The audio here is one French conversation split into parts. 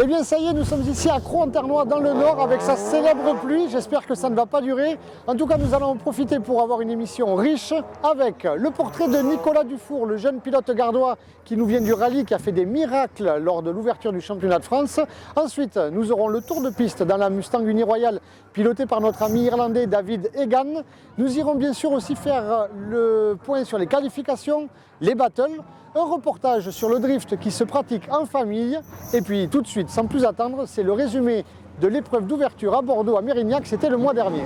Eh bien ça y est, nous sommes ici à Crans-en-Ternois dans le Nord avec sa célèbre pluie. J'espère que ça ne va pas durer. En tout cas, nous allons en profiter pour avoir une émission riche avec le portrait de Nicolas Dufour, le jeune pilote gardois qui nous vient du rallye, qui a fait des miracles lors de l'ouverture du championnat de France. Ensuite, nous aurons le tour de piste dans la Mustang Uni-Royale piloté par notre ami irlandais David Egan. Nous irons bien sûr aussi faire le point sur les qualifications, les battles, un reportage sur le drift qui se pratique en famille. Et puis tout de suite, sans plus attendre, c'est le résumé de l'épreuve d'ouverture à Bordeaux à Mérignac, c'était le mois dernier.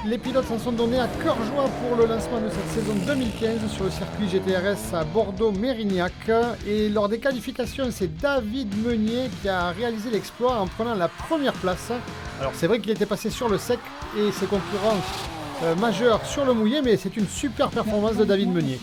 Les pilotes s'en sont donnés à cœur joie pour le lancement de cette saison 2015 sur le circuit GTRS à Bordeaux-Mérignac. Et lors des qualifications, c'est David Meunier qui a réalisé l'exploit en prenant la première place. Alors c'est vrai qu'il était passé sur le sec et ses concurrents majeurs sur le mouillé, mais c'est une super performance de David Meunier.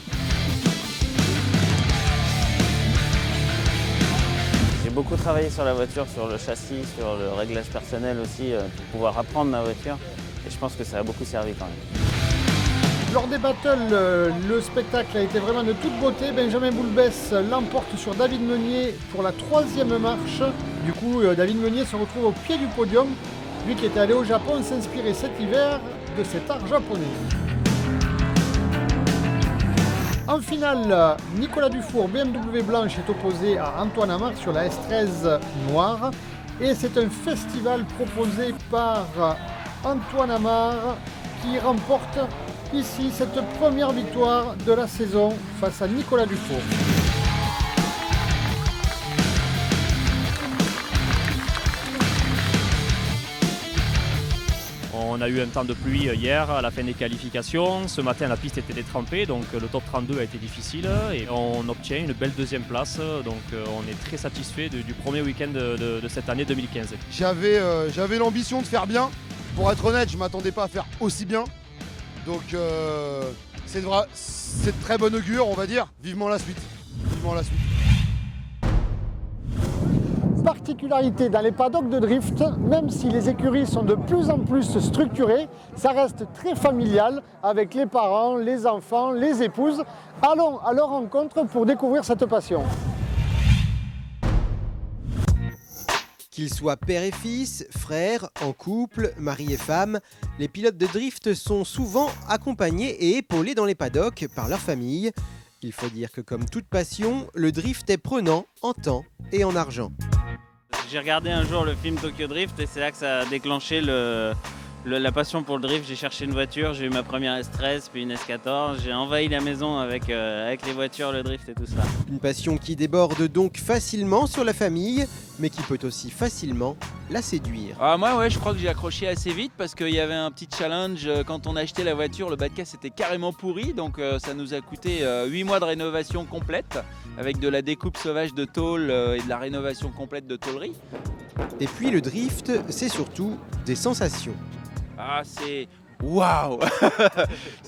J'ai beaucoup travaillé sur la voiture, sur le châssis, sur le réglage personnel aussi, pour pouvoir apprendre ma voiture. Et je pense que ça a beaucoup servi quand même. Lors des battles, le spectacle a été vraiment de toute beauté. Benjamin Boulbès l'emporte sur David Meunier pour la troisième marche. Du coup, David Meunier se retrouve au pied du podium. Lui qui était allé au Japon s'inspirer cet hiver de cet art japonais. En finale, Nicolas Dufour, BMW blanche, est opposé à Antoine Amar sur la S13 noire. Et c'est un festival proposé par Antoine Amar qui remporte ici cette première victoire de la saison face à Nicolas Dufour. On a eu un temps de pluie hier à la fin des qualifications. Ce matin, la piste était détrempée, donc le top 32 a été difficile et on obtient une belle deuxième place. Donc on est très satisfait du premier week-end de cette année 2015. J'avais l'ambition de faire bien. Pour être honnête, je ne m'attendais pas à faire aussi bien. Donc c'est de très bon augure, on va dire. Vivement la suite. Vivement la suite. Particularité dans les paddocks de drift, même si les écuries sont de plus en plus structurées, ça reste très familial avec les parents, les enfants, les épouses. Allons à leur rencontre pour découvrir cette passion. Qu'ils soient père et fils, frères, en couple, mari et femme, les pilotes de drift sont souvent accompagnés et épaulés dans les paddocks par leur famille. Il faut dire que comme toute passion, le drift est prenant en temps et en argent. J'ai regardé un jour le film Tokyo Drift et c'est là que ça a déclenché la passion pour le drift. J'ai cherché une voiture, j'ai eu ma première S13 puis une S14. J'ai envahi la maison avec les voitures, le drift et tout ça. Une passion qui déborde donc facilement sur la famille, mais qui peut aussi facilement la séduire. Moi, je crois que j'ai accroché assez vite parce qu'il y avait un petit challenge. Quand on a acheté la voiture, le bas de caisse était carrément pourri. Donc ça nous a coûté 8 mois de rénovation complète avec de la découpe sauvage de tôle et de la rénovation complète de tôlerie. Et puis le drift, c'est surtout des sensations. C'est waouh.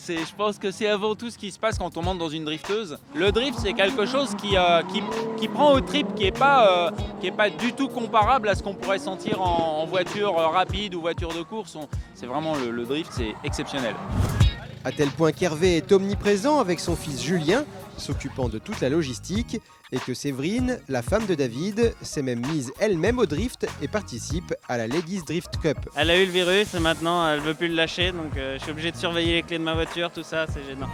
Je pense que c'est avant tout ce qui se passe quand on monte dans une drifteuse. Le drift, c'est quelque chose qui prend au trip, qui est pas du tout comparable à ce qu'on pourrait sentir en voiture rapide ou voiture de course. C'est vraiment le drift, c'est exceptionnel. À tel point qu'Hervé est omniprésent avec son fils Julien, s'occupant de toute la logistique, et que Séverine, la femme de David, s'est même mise elle-même au drift et participe à la Ladies Drift Cup. Elle a eu le virus et maintenant elle veut plus le lâcher, donc je suis obligé de surveiller les clés de ma voiture, tout ça, c'est gênant.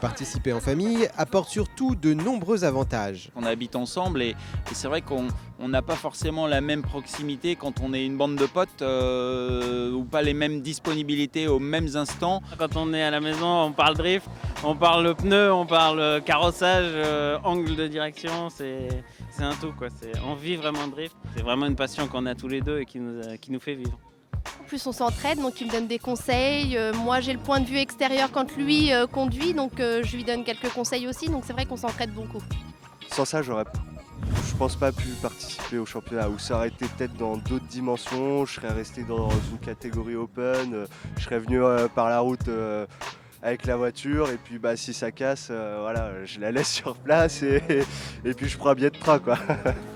Participer en famille apporte surtout de nombreux avantages. On habite ensemble et c'est vrai qu'on n'a pas forcément la même proximité quand on est une bande de potes ou pas les mêmes disponibilités aux mêmes instants. Quand on est à la maison, on parle drift, on parle pneu, on parle carrossage, angle de direction, c'est un tout quoi. On vit vraiment drift. C'est vraiment une passion qu'on a tous les deux et qui nous fait vivre. En plus on s'entraide, donc il me donne des conseils. Moi j'ai le point de vue extérieur quand lui conduit, donc je lui donne quelques conseils aussi. Donc c'est vrai qu'on s'entraide beaucoup. Sans ça, je pense pas pu participer au championnat, ou ça aurait été peut-être dans d'autres dimensions. Je serais resté dans une catégorie open, je serais venu par la route avec la voiture. Et puis si ça casse, voilà, je la laisse sur place et puis je prends un billet de train, quoi.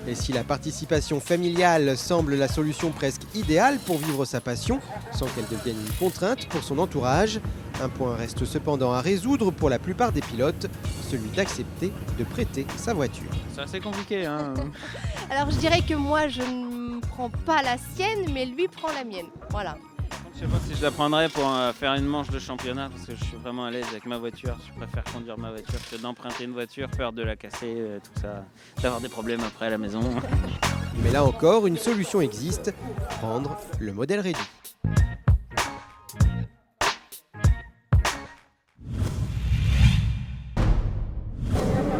Et si la participation familiale semble la solution presque idéale pour vivre sa passion, sans qu'elle devienne une contrainte pour son entourage, un point reste cependant à résoudre pour la plupart des pilotes, celui d'accepter de prêter sa voiture. C'est assez compliqué, hein. Alors je dirais que moi je ne prends pas la sienne, mais lui prend la mienne. Voilà. Je sais pas si je la prendrais pour faire une manche de championnat parce que je suis vraiment à l'aise avec ma voiture. Je préfère conduire ma voiture que d'emprunter une voiture, peur de la casser, tout ça, d'avoir des problèmes après à la maison. Mais là encore, une solution existe, prendre le modèle réduit.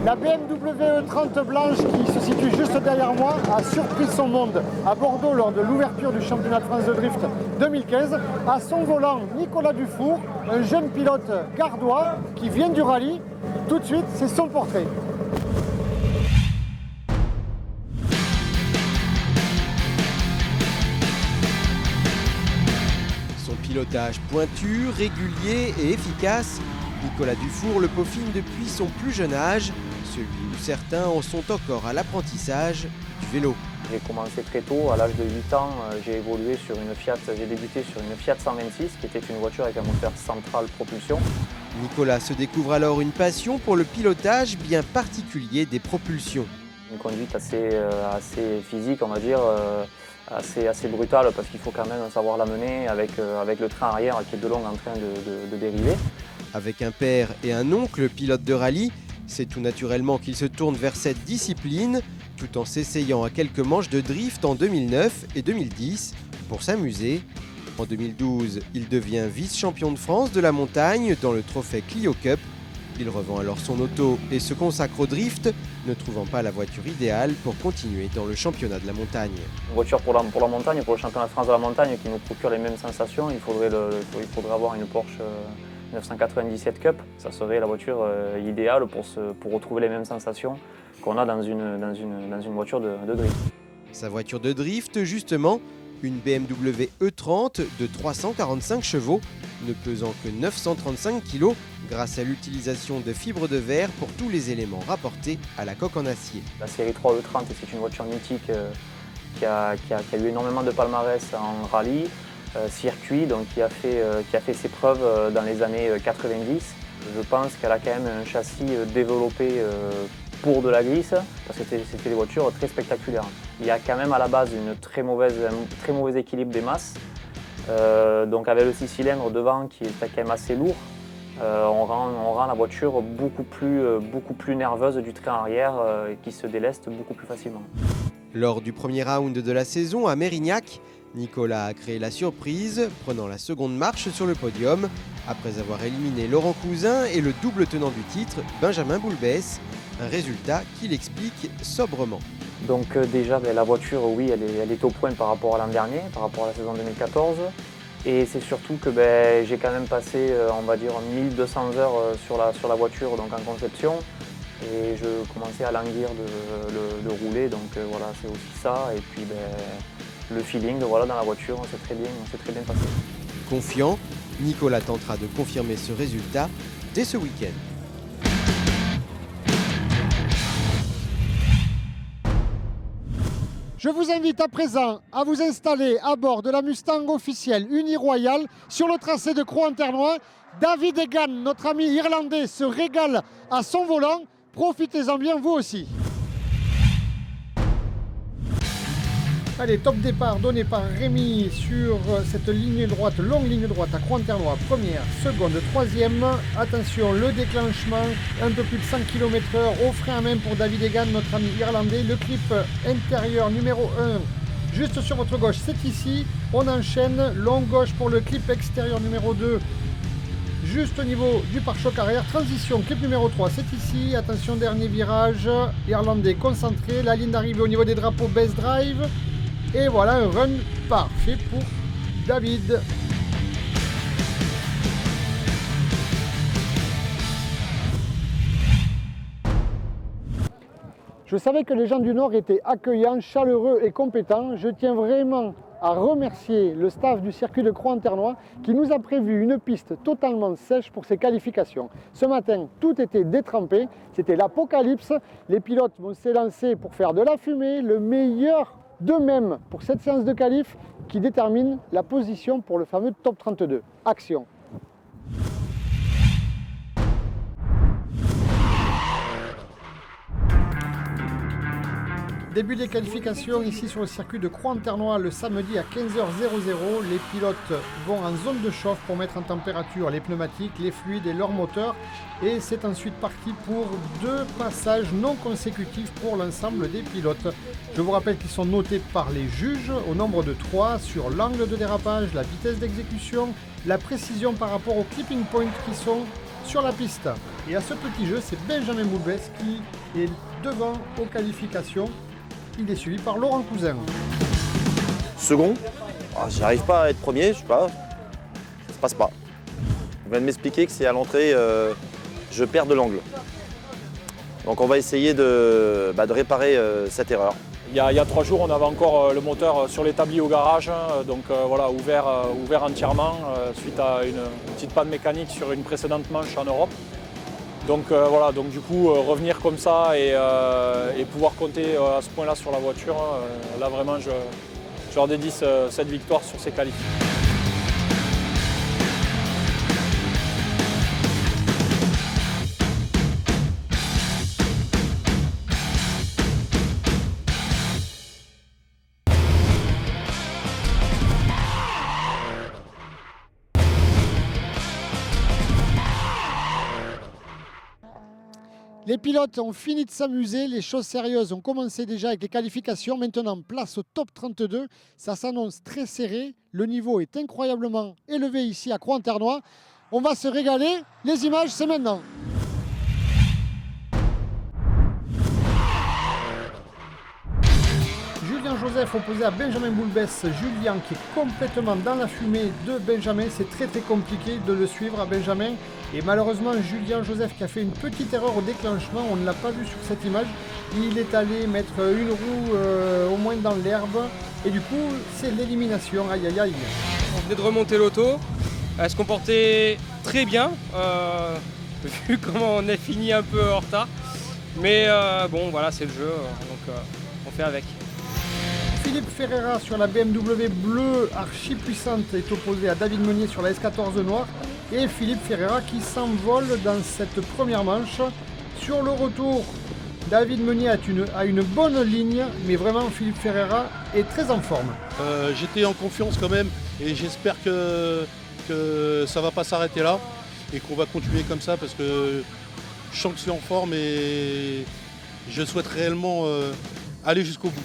La BMW E30 blanche qui se situe juste derrière moi a surpris son monde à Bordeaux lors de l'ouverture du championnat de France de drift 2015. À son volant, Nicolas Dufour, un jeune pilote gardois qui vient du rallye. Tout de suite, c'est son portrait. Son pilotage pointu, régulier et efficace, Nicolas Dufour le peaufine depuis son plus jeune âge, celui où certains en sont encore à l'apprentissage du vélo. J'ai commencé très tôt, à l'âge de 8 ans, j'ai débuté sur une Fiat 126 qui était une voiture avec un moteur central propulsion. Nicolas se découvre alors une passion pour le pilotage bien particulier des propulsions. Une conduite assez physique, on va dire, assez brutale parce qu'il faut quand même savoir la mener avec le train arrière qui est de long en train de dériver. Avec un père et un oncle pilote de rallye, c'est tout naturellement qu'il se tourne vers cette discipline, tout en s'essayant à quelques manches de drift en 2009 et 2010 pour s'amuser. En 2012, il devient vice-champion de France de la montagne dans le trophée Clio Cup. Il revend alors son auto et se consacre au drift, ne trouvant pas la voiture idéale pour continuer dans le championnat de la montagne. Une voiture pour la montagne, pour le championnat de France de la montagne qui nous procure les mêmes sensations, il faudrait avoir une Porsche 997 Cup. Ça serait la voiture idéale pour retrouver les mêmes sensations qu'on a dans une voiture de drift. Sa voiture de drift, justement, une BMW E30 de 345 chevaux, ne pesant que 935 kg grâce à l'utilisation de fibres de verre pour tous les éléments rapportés à la coque en acier. La série 3 E30, c'est une voiture mythique qui a eu énormément de palmarès en rallye, circuit, donc qui a fait ses preuves dans les années 90. Je pense qu'elle a quand même un châssis développé pour de la glisse, parce que c'était des voitures très spectaculaires. Il y a quand même à la base un très mauvais équilibre des masses. Donc avec le 6 cylindres devant qui est quand même assez lourd, on rend la voiture beaucoup plus nerveuse du train arrière et qui se déleste beaucoup plus facilement. Lors du premier round de la saison à Mérignac, Nicolas a créé la surprise, prenant la seconde marche sur le podium, après avoir éliminé Laurent Cousin et le double tenant du titre, Benjamin Boulbès, un résultat qu'il explique sobrement. Donc déjà, la voiture, oui, elle est au point par rapport à l'an dernier, par rapport à la saison 2014. Et c'est surtout que j'ai quand même passé, on va dire, 1200 heures sur la voiture donc en conception. Et je commençais à languir de rouler, donc voilà, c'est aussi ça. Et puis le feeling dans la voiture, on s'est très bien passé. Confiant, Nicolas tentera de confirmer ce résultat dès ce week-end. Je vous invite à présent à vous installer à bord de la Mustang officielle Uniroyal sur le tracé de Crans-en-Ternois. David Egan, notre ami irlandais, se régale à son volant. Profitez-en bien vous aussi. Allez, top départ donné par Rémi sur cette ligne droite, longue ligne droite à Crans-en-Ternois. Première, seconde, troisième. Attention, le déclenchement, un peu plus de 100 km/h au frein à main pour David Egan, notre ami irlandais. Le clip intérieur numéro 1, juste sur votre gauche, c'est ici. On enchaîne, long gauche pour le clip extérieur numéro 2. Juste au niveau du pare-choc arrière, transition, clip numéro 3, c'est ici. Attention, dernier virage, irlandais concentré, la ligne d'arrivée au niveau des drapeaux best drive. Et voilà un run parfait pour David. Je savais que les gens du Nord étaient accueillants, chaleureux et compétents. Je tiens vraiment à remercier le staff du circuit de Crans-en-Ternois qui nous a prévu une piste totalement sèche pour ces qualifications. Ce matin, tout était détrempé, c'était l'apocalypse. Les pilotes vont s'élancer pour faire de la fumée, le meilleur d'eux-mêmes pour cette séance de qualif qui détermine la position pour le fameux top 32. Action! Début des qualifications ici sur le circuit de Crans-en-Ternois le samedi à 15h00. Les pilotes vont en zone de chauffe pour mettre en température les pneumatiques, les fluides et leurs moteurs. Et c'est ensuite parti pour 2 passages non consécutifs pour l'ensemble des pilotes. Je vous rappelle qu'ils sont notés par les juges au nombre de 3 sur l'angle de dérapage, la vitesse d'exécution, la précision par rapport aux clipping points qui sont sur la piste. Et à ce petit jeu, c'est Benjamin Boulbès qui est devant aux qualifications. Il est suivi par Laurent Cousin. Second, j'arrive pas à être premier, je sais pas, ça se passe pas. On vient de m'expliquer que c'est à l'entrée, je perds de l'angle. Donc on va essayer de réparer cette erreur. Il y a 3 jours, on avait encore le moteur sur l'établi au garage, donc voilà, ouvert entièrement suite à une petite panne mécanique sur une précédente manche en Europe. Donc voilà, donc du coup revenir comme ça et pouvoir compter à ce point-là sur la voiture, là vraiment je leur dédie cette victoire sur ces qualifs. Les pilotes ont fini de s'amuser, les choses sérieuses ont commencé déjà avec les qualifications. Maintenant, place au top 32. Ça s'annonce très serré. Le niveau est incroyablement élevé ici à Crans-en-Ternois. On va se régaler. Les images, c'est maintenant. Julien Joseph opposé à Benjamin Boulbès. Julien qui est complètement dans la fumée de Benjamin. C'est très compliqué de le suivre à Benjamin. Et malheureusement, Julien Joseph qui a fait une petite erreur au déclenchement, on ne l'a pas vu sur cette image. Il est allé mettre une roue au moins dans l'herbe. Et du coup, c'est l'élimination. Aïe aïe aïe. On venait de remonter l'auto. Elle se comportait très bien, vu comment on a fini un peu en retard. Mais bon, voilà, c'est le jeu, donc on fait avec. Philippe Ferreira sur la BMW bleue archi puissante est opposé à David Meunier sur la S14 noire. Et Philippe Ferreira qui s'envole dans cette première manche. Sur le retour, David Meunier a une bonne ligne, mais vraiment Philippe Ferreira est très en forme. J'étais en confiance quand même et j'espère que ça ne va pas s'arrêter là et qu'on va continuer comme ça parce que je sens que je suis en forme et je souhaite réellement aller jusqu'au bout.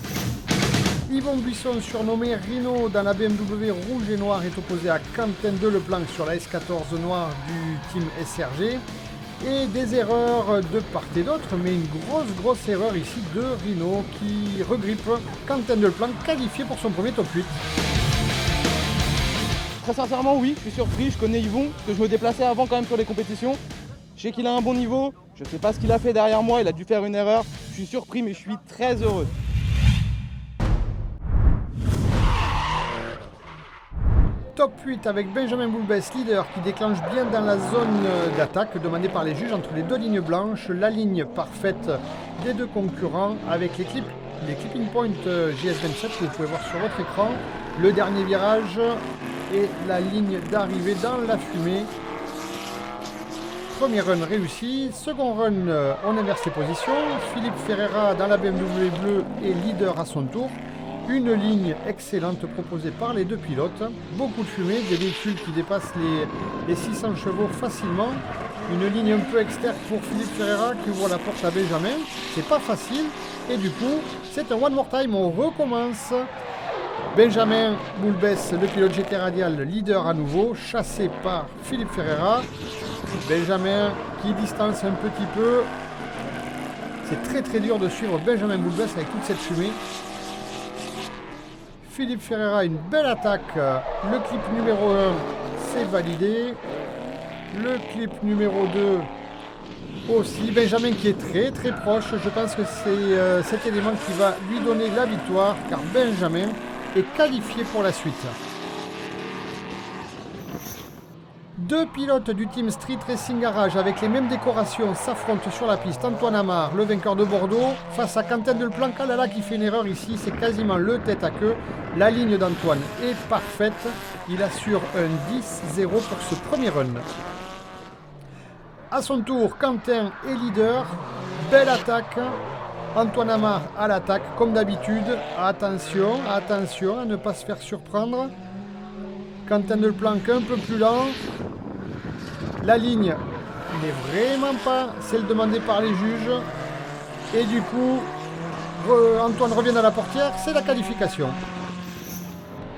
Yvon Buisson, surnommé Rhino dans la BMW rouge et noire, est opposé à Quentin Deleblanc sur la S14 noire du team SRG. Et des erreurs de part et d'autre, mais une grosse erreur ici de Rhino qui regrippe Quentin Deleblanc, qualifié pour son premier top 8. Très sincèrement, oui, je suis surpris, je connais Yvon, parce que je me déplaçais avant quand même sur les compétitions. Je sais qu'il a un bon niveau, je ne sais pas ce qu'il a fait derrière moi, il a dû faire une erreur. Je suis surpris, mais je suis très heureux. Top 8 avec Benjamin Boulbès, leader, qui déclenche bien dans la zone d'attaque demandée par les juges entre les 2 lignes blanches. La ligne parfaite des 2 concurrents avec les clipping points GS27 que vous pouvez voir sur votre écran. Le dernier virage et la ligne d'arrivée dans la fumée. Premier run réussi. Second run, on inverse les positions. Philippe Ferreira dans la BMW bleue est leader à son tour. Une ligne excellente proposée par les 2 pilotes. Beaucoup de fumée, des véhicules qui dépassent les 600 chevaux facilement. Une ligne un peu externe pour Philippe Ferreira qui ouvre la porte à Benjamin. C'est pas facile. Et du coup, c'est un one more time. On recommence. Benjamin Boulbès, le pilote GT Radial, leader à nouveau, chassé par Philippe Ferreira. Benjamin qui distance un petit peu. C'est très dur de suivre Benjamin Boulbès avec toute cette fumée. Philippe Ferreira, une belle attaque. Le clip numéro 1, c'est validé. Le clip numéro 2 aussi. Benjamin qui est très proche. Je pense que c'est cet élément qui va lui donner la victoire. Car Benjamin est qualifié pour la suite. Deux pilotes du team Street Racing Garage avec les mêmes décorations s'affrontent sur la piste. Antoine Amar, le vainqueur de Bordeaux, face à Quentin Delplanque. Ah là là, qui fait une erreur ici, c'est quasiment le tête à queue. La ligne d'Antoine est parfaite. Il assure un 10-0 pour ce premier run. À son tour, Quentin est leader. Belle attaque. Antoine Amar à l'attaque, comme d'habitude. Attention, attention à ne pas se faire surprendre. Quentin Delplanque un peu plus lent. La ligne n'est vraiment pas celle demandée par les juges. Et du coup, Antoine revient à la portière, c'est la qualification.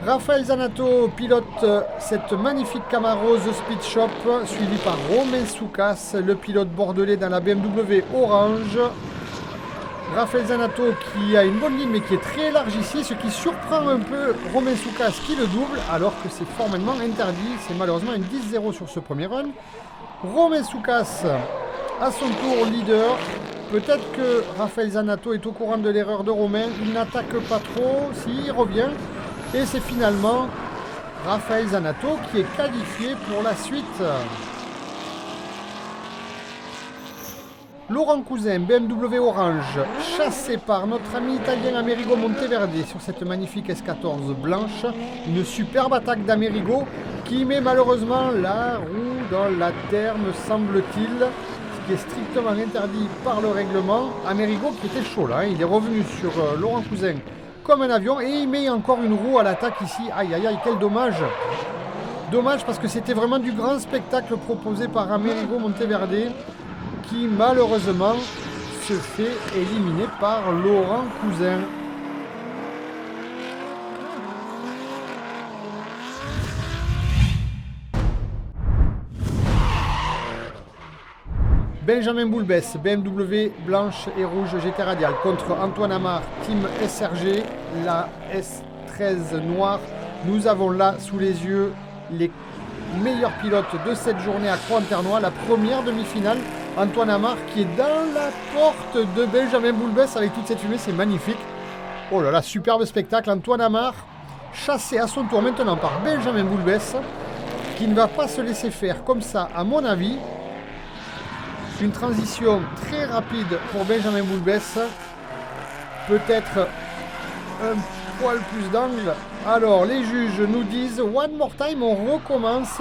Raphaël Zanato pilote cette magnifique Camaro The Speed Shop, suivi par Romain Soukas, le pilote bordelais dans la BMW Orange. Raphaël Zanato qui a une bonne ligne mais qui est très large ici, ce qui surprend un peu Romain Soukas qui le double alors que c'est formellement interdit. C'est malheureusement un 10-0 sur ce premier run. Romain Soukas à son tour leader. Peut-être que Raphaël Zanato est au courant de l'erreur de Romain. Il n'attaque pas trop, il revient. Et c'est finalement Raphaël Zanato qui est qualifié pour la suite. Laurent Cousin, BMW Orange, chassé par notre ami italien Amerigo Monteverde sur cette magnifique S14 blanche. Une superbe attaque d'Amerigo qui met malheureusement la roue dans la terre, me semble-t-il, ce qui est strictement interdit par le règlement. Amerigo qui était chaud là, il est revenu sur Laurent Cousin comme un avion et il met encore une roue à l'attaque ici. Aïe aïe aïe, quel dommage! Dommage parce que c'était vraiment du grand spectacle proposé par Amerigo Monteverde, qui malheureusement se fait éliminer par Laurent Cousin. Benjamin Boulbès, BMW blanche et rouge GT Radial contre Antoine Amar, Team SRG, la S13 noire. Nous avons là sous les yeux les meilleurs pilotes de cette journée à Croix-en-Ternois, la première demi-finale. Antoine Amar qui est dans la porte de Benjamin Boulbès avec toute cette fumée, c'est magnifique. Oh là là, superbe spectacle. Antoine Amar chassé à son tour maintenant par Benjamin Boulbès qui ne va pas se laisser faire comme ça à mon avis. Une transition très rapide pour Benjamin Boulbès. Peut-être un poil plus d'angle. Alors les juges nous disent one more time, on recommence.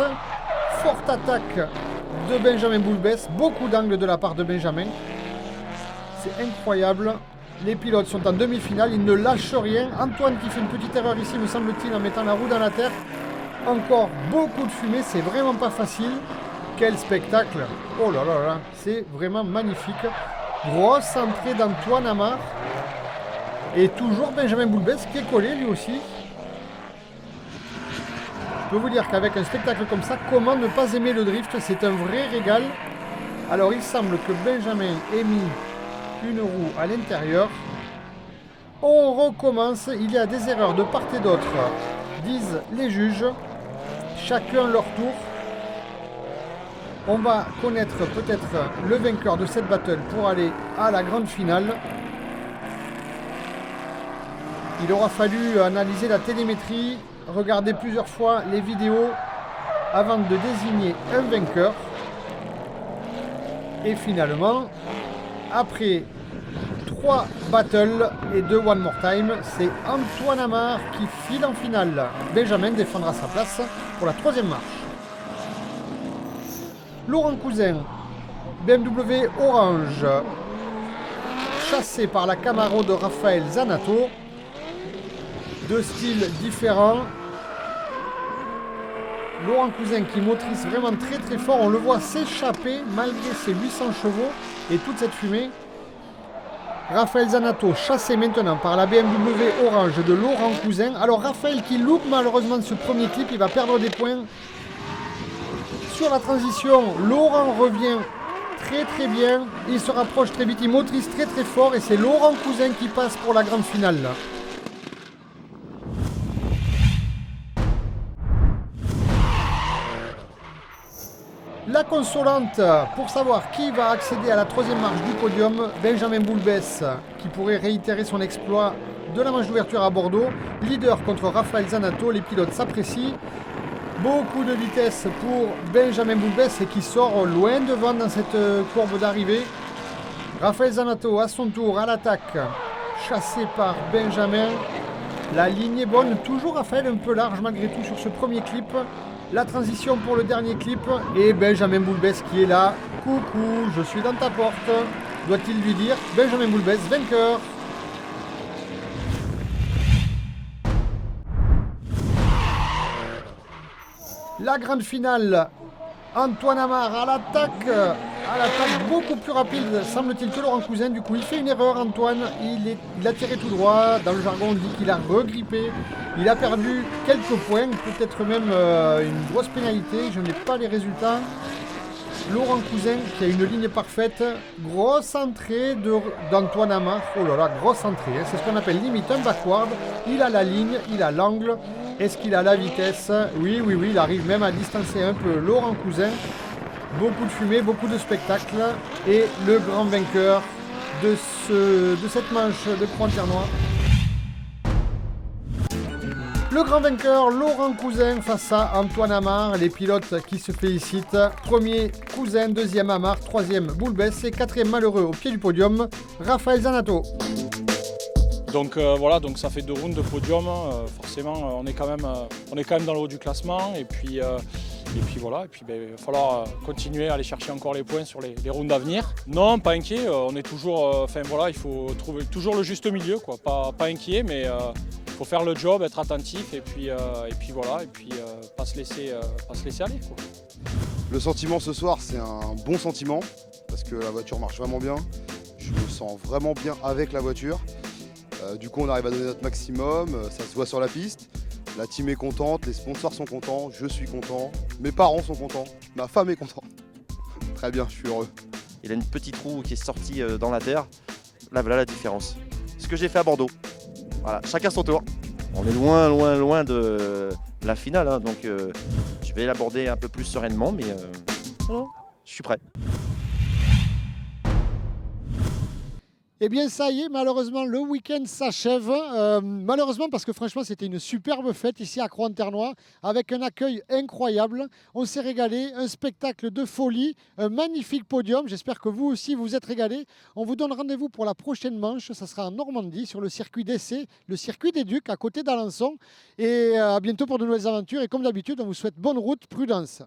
Forte attaque de Benjamin Boulbès, beaucoup d'angles de la part de Benjamin. C'est incroyable. Les pilotes sont en demi-finale, ils ne lâchent rien. Antoine qui fait une petite erreur ici, me semble-t-il, en mettant la roue dans la terre. Encore beaucoup de fumée, c'est vraiment pas facile. Quel spectacle! Oh là là là, c'est vraiment magnifique. Grosse entrée d'Antoine Amar. Et toujours Benjamin Boulbès qui est collé lui aussi. Je peux vous dire qu'avec un spectacle comme ça, comment ne pas aimer le drift? C'est un vrai régal. Alors il semble que Benjamin ait mis une roue à l'intérieur. On recommence, il y a des erreurs de part et d'autre, disent les juges. Chacun leur tour. On va connaître peut-être le vainqueur de cette battle pour aller à la grande finale. Il aura fallu analyser la télémétrie, regarder plusieurs fois les vidéos avant de désigner un vainqueur. Et finalement, après 3 battles et 2 one more time, c'est Antoine Amar qui file en finale. Benjamin défendra sa place pour la 3e marche. Laurent Cousin, BMW Orange, chassé par la Camaro de Raphaël Zanato. Deux styles différents. Laurent Cousin qui motrice vraiment très très fort. On le voit s'échapper malgré ses 800 chevaux et toute cette fumée. Raphaël Zanato chassé maintenant par la BMW Orange de Laurent Cousin. Alors Raphaël qui loupe malheureusement ce premier clip, il va perdre des points. Sur la transition, Laurent revient très très bien. Il se rapproche très vite, il motrice très très fort et c'est Laurent Cousin qui passe pour la grande finale là. La consolante pour savoir qui va accéder à la 3e marche du podium, Benjamin Boulbès qui pourrait réitérer son exploit de la manche d'ouverture à Bordeaux. Leader contre Raphaël Zanato, les pilotes s'apprécient. Beaucoup de vitesse pour Benjamin Boulbès qui sort loin devant dans cette courbe d'arrivée. Raphaël Zanato à son tour à l'attaque, chassé par Benjamin. La ligne est bonne, toujours Raphaël un peu large malgré tout sur ce premier clip. La transition pour le dernier clip et Benjamin Boulbès qui est là. Coucou, je suis dans ta porte. Doit-il lui dire Benjamin Boulbès vainqueur? La grande finale, Antoine Amar à l'attaque beaucoup plus rapide semble-t-il que Laurent Cousin. Du coup il fait une erreur Antoine, il a tiré tout droit, dans le jargon on dit qu'il a regrippé, il a perdu quelques points, peut-être même une grosse pénalité, je n'ai pas les résultats. Laurent Cousin qui a une ligne parfaite, grosse entrée d'Antoine Amar, oh là là, grosse entrée, hein. C'est ce qu'on appelle limite un backward, il a la ligne, il a l'angle, est-ce qu'il a la vitesse? Oui, il arrive même à distancer un peu Laurent Cousin. Beaucoup de fumée, beaucoup de spectacle et le grand vainqueur de cette manche de Croix-en-Ternois. Le grand vainqueur, Laurent Cousin face à Antoine Amar, les pilotes qui se félicitent. Premier Cousin, deuxième Amar, troisième Boulbès et quatrième malheureux au pied du podium, Raphaël Zanato. Donc voilà, donc ça fait 2 rounds de podium, forcément on est quand même dans le haut du classement et puis voilà, et puis il va falloir continuer à aller chercher encore les points sur les rounds à venir. Non, pas inquiet, on est toujours, voilà, il faut trouver toujours le juste milieu, quoi. Pas inquiet, mais il faut faire le job, être attentif et puis voilà, et puis pas se laisser aller, quoi. Le sentiment ce soir, c'est un bon sentiment parce que la voiture marche vraiment bien. Je me sens vraiment bien avec la voiture. Du coup, on arrive à donner notre maximum, ça se voit sur la piste. La team est contente, les sponsors sont contents, je suis content, mes parents sont contents, ma femme est contente. Très bien, je suis heureux. Il a une petite roue qui est sortie dans la terre. Là, voilà la différence. Ce que j'ai fait à Bordeaux. Voilà, chacun son tour. On est loin de la finale, hein, donc je vais l'aborder un peu plus sereinement, mais voilà, je suis prêt. Eh bien ça y est, malheureusement le week-end s'achève. Malheureusement parce que franchement c'était une superbe fête ici à Croix-en-Ternois avec un accueil incroyable. On s'est régalé, un spectacle de folie, un magnifique podium. J'espère que vous aussi vous êtes régalés. On vous donne rendez-vous pour la prochaine manche. Ça sera en Normandie sur le circuit d'essai, le circuit des Ducs à côté d'Alençon. Et à bientôt pour de nouvelles aventures. Et comme d'habitude, on vous souhaite bonne route, prudence.